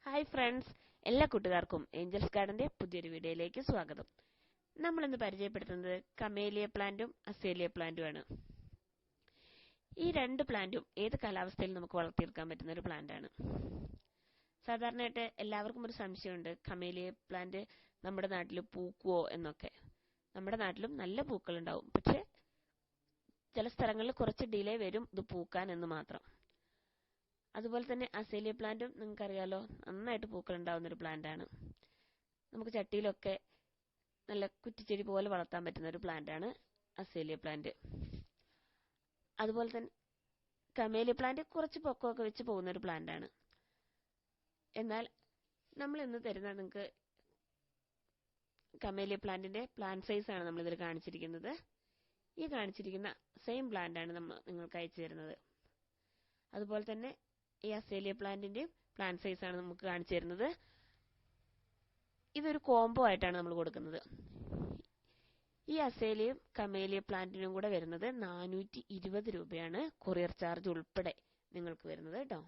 Hi friends, എല്ലാ കൂട്ടുകാർക്കും Angeles ഗാർഡന്റെ പുതിയൊരു വീഡിയോയിലേക്ക് സ്വാഗതം. നമ്മൾ ഇന്ന് പരിചയപ്പെടുത്തുന്നത് കമേലിയ പ്ലാന്റും അസേലിയ പ്ലാന്റും ആണ്. ഈ രണ്ട് പ്ലാന്റും ഏത് കാലാവസ്ഥയിലും നമുക്ക് വളർത്തിയെടുക്കാൻ പറ്റുന്ന ഒരു പ്ലാന്റ് ആണ്. സാധാരണയായിട്ട് എല്ലാവർക്കും ഒരു സംശയമുണ്ട്, കമേലിയ പ്ലാന്റ് നമ്മുടെ നാട്ടിൽ പൂക്കുവോ എന്നൊക്കെ. നമ്മുടെ നാട്ടിലും നല്ല പൂക്കൾ ഉണ്ടാവും, പക്ഷെ ചില സ്ഥലങ്ങളിൽ കുറച്ച് ഡിലേ വരും ഇത് പൂക്കാൻ എന്ന് മാത്രം. അതുപോലെ തന്നെ അസേലിയ പ്ലാന്റും നിങ്ങൾക്കറിയാലോ, നന്നായിട്ട് പൂക്കൾ ഉണ്ടാവുന്ന ഒരു പ്ലാന്റ് ആണ്. നമുക്ക് ചട്ടിയിലൊക്കെ നല്ല കുറ്റിച്ചെടി പോലെ വളർത്താൻ പറ്റുന്ന ഒരു പ്ലാന്റ് ആണ് അസേലിയ പ്ലാന്റ്. അതുപോലെ തന്നെ കമേലിയ പ്ലാന്റ് കുറച്ച് പൊക്കമൊക്കെ വെച്ച് പോകുന്ന ഒരു പ്ലാന്റ് ആണ്. എന്നാൽ നമ്മൾ ഇന്ന് തരുന്ന നിങ്ങൾക്ക് കമേലിയ പ്ലാന്റിന്റെ പ്ലാന്റ് സൈസ് ആണ് നമ്മൾ ഇതിൽ കാണിച്ചിരിക്കുന്നത്. ഈ കാണിച്ചിരിക്കുന്ന സെയിം പ്ലാന്റ് ആണ് നിങ്ങൾക്ക് അയച്ചു തരുന്നത്. അതുപോലെ തന്നെ ഈ അസേലിയ പ്ലാന്റിന്റെ പ്ലാന്റ് സൈസ് ആണ് നമുക്ക് കാണിച്ചു തരുന്നത്. ഇതൊരു കോംബോ ആയിട്ടാണ് നമ്മൾ കൊടുക്കുന്നത്. ഈ അസേലിയയും കമേലിയ പ്ലാന്റിനും കൂടെ വരുന്നത് 420 രൂപയാണ്, കൊറിയർ ചാർജ് ഉൾപ്പെടെ നിങ്ങൾക്ക് വരുന്നത് കേട്ടോ.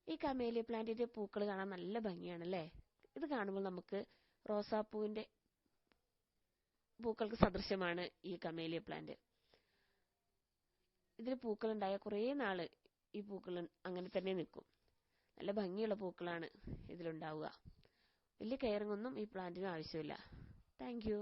ഈ കമേലിയ പ്ലാന്റിന്റെ പൂക്കൾ കാണാൻ നല്ല ഭംഗിയാണല്ലേ. ഇത് കാണുമ്പോൾ നമുക്ക് റോസാപ്പൂവിന്റെ പൂക്കൾക്ക് സദൃശ്യമാണ് ഈ കമേലിയ പ്ലാന്റ്. ഇതിൽ പൂക്കൾ ഉണ്ടായ കുറേ നാള് ഈ പൂക്കൾ അങ്ങനെ തന്നെ നിൽക്കും. നല്ല ഭംഗിയുള്ള പൂക്കളാണ് ഇതിലുണ്ടാവുക. വലിയ കെയറിംഗ് ഒന്നും ഈ പ്ലാന്റിന് ആവശ്യമില്ല. Thank you.